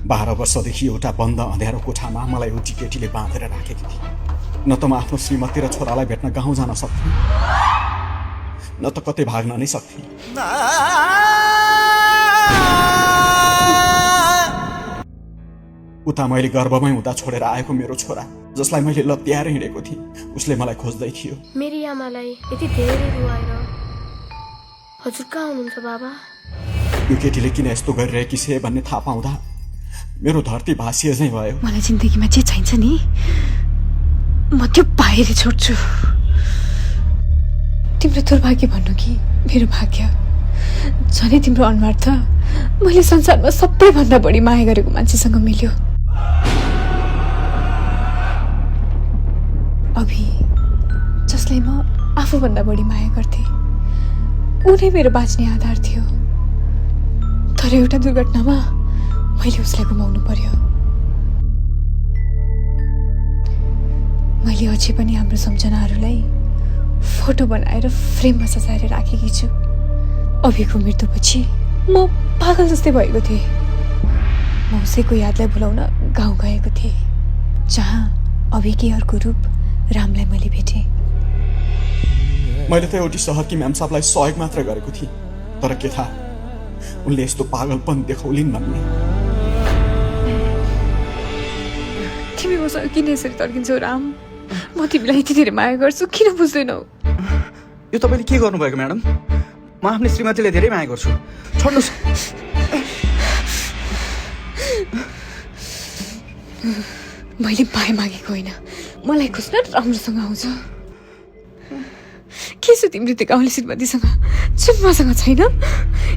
12 वर्षदेखि एउटा बन्द अँध्यारो कोठामा मलाई एउटी केटीले बाँधेर राखेकी थिए। न त म आफ्नो श्रीमती र छोरालाई भेट्न गाउँ जान सक्थेँ, न त कतै भाग्न नै सक्थेँ। उता मैले गर्भमै हुँदा छोडेर आएको मेरो छोरा, जसलाई मैले लत्याएर हिँडेको थिएँ, उसले मलाई खोज्दै थियो। मेरी आमालाई यति धेरै रुवाएर हजुर कहाँ हुनुहुन्छ बाबा? यो केटीले किन यस्तो गरिरहेकी छे भन्ने थाहा पाउँदा मेरो धरती भासिए झैँ भयो। मलाई जिन्दगीमा जे चाहिन्छ नि म त्यो पाएर छोड्छु। तिम्रो दुर्भाग्य भन्नु कि मेरो भाग्य? झनै तिम्रो अनुहार त मैले संसारमा सबैभन्दा बढी माया गरेको मान्छेसँग मिल्यो। अभि, जसलाई म आफूभन्दा बढी माया गर्थे, उनी मेरो बाँच्ने आधार थियो। तर एउटा दुर्घटनामा मैले उसलाई गुमाउनु पर्यो। मैले अझै पनि हाम्रो सम्झनाहरूलाई फोटो बनाएर फ्रेममा सजाएर राखेकी छु। अभिको मृत्युपछि म पागल जस्तै भएको थिएँ। म उसैको यादलाई भुलाउन गाउँ गएको थिएँ, जहाँ अभिकी अर्को रूप रामलाई मैले भेटेँ। मैले त एउटी सहरकी म्याम साहबलाई सहयोग मात्र गरेको थिएँ, तर के थाहा उनले यस्तो पागलपन देखाउलिन् भन्ने। तिमी मसँग किन यसरी तर्किन्छौ राम? म तिमीलाई यति धेरै माया गर्छु, किन बुझ्दैनौ? यो तपाईँले के गर्नुभएको म्याडम? म आफ्नो श्रीमतीलाई धेरै माया गर्छु, छोड्नुहोस्। मैले माया मागेको होइन, मलाई खोज्न राम्रोसँग आउँछ। के छ तिम्रो त्यो गाउँले श्रीमतीसँग जुन मसँग छैन?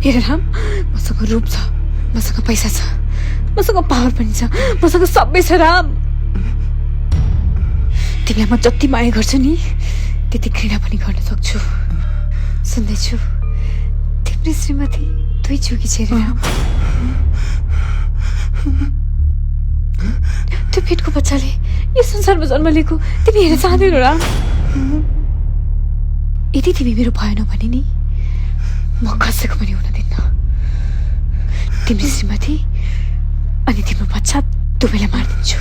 हेर राम, मसँग रूप छ, मसँग पैसा छ, मसँग पावर पनि छ, मसँग सबै छ राम। तिमीलाई म जति माया गर्छु नि त्यति घृणा पनि गर्न सक्छु। सुन्दैछु तिम्रो श्रीमती दुई चुकी छे राम। त्यो पेटको बच्चाले यो संसारमा जन्म लिएको तिमी हेर्न चाहँदैनौ राम? यदि तिमी मेरो भएन भने नि म कसैको पनि हुन दिन्न। तिम्रो श्रीमती अनि तिम्रो बच्चा दुवैलाई मारिदिन्छु।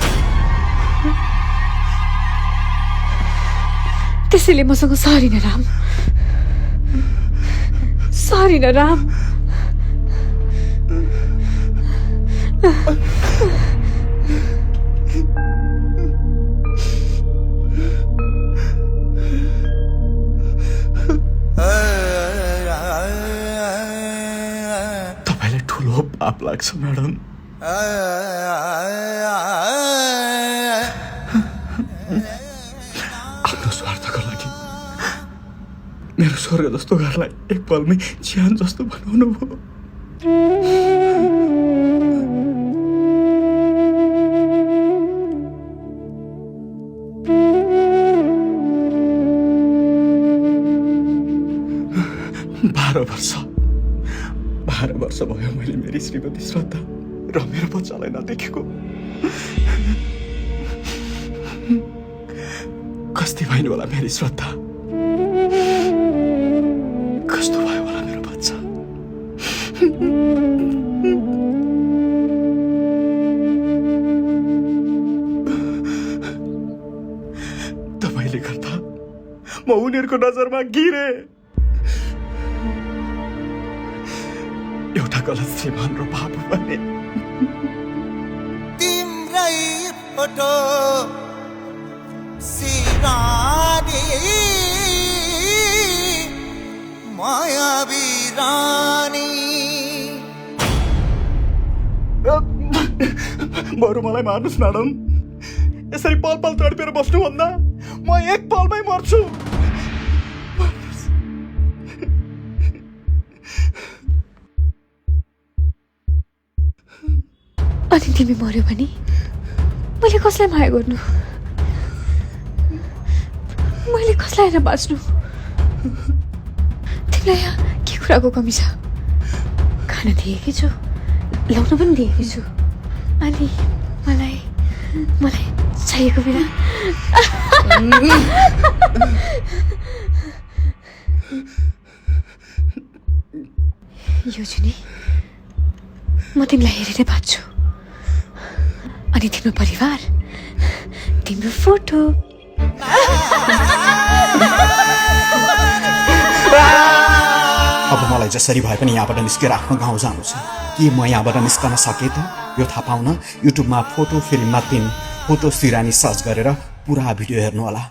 त्यसैले मसँग सरिन राम, सरिन राम। तपाईलाई ठुलो पाप लाग्छ म्याडम। आफ्नो स्वार्थको लागि मेरो स्वर्ग जस्तो घरलाई एक पलमै ज्यान जस्तो बनाउनु भयो। बाह्र वर्ष भयो मैले मेरी श्रीमती श्रद्धा र मेरो बच्चालाई नदेखेको। कस्ती भइन् होला मेरी श्रद्धा, कस्तो भयो होला मेरो बच्चा। तपाईँले गर्दा म उनीहरूको नजरमा गिरे। एउटा गलत श्रीमान र बाबु बने। तिम्रै फोटो सिरानी माया बिरानी। बरु मलाई मार्नुहोस् म्याडम, यसरी पल पल तडपेर बस्नुभन्दा म एक पलमै मर्छु। अनि तिमी मर्यो भने मैले कसलाई माया गर्नु? मैले कसलाई हेरेर बाँच्नु? तिमीलाई यहाँ के कुराको कमी छ? खाना दिएकी छु, लाउन पनि दिएकी छु, अनि मलाई मलाई चाहिएको बेला यो जुनी म तिमीलाई हेरेरै बाँच्छु। अनि तिम्रो परिवार तिम्रो फोटो अब मलाई जसरी भए पनि यहाँबाट निस्केर आफ्नो गाउँ जानु छ। के म यहाँबाट निस्कन सके त? यो थाहा पाउन युट्युबमा फोटो फिल्ममा 3 फोटो सिरानी सर्च गरेर पुरा भिडियो हेर्नुहोला।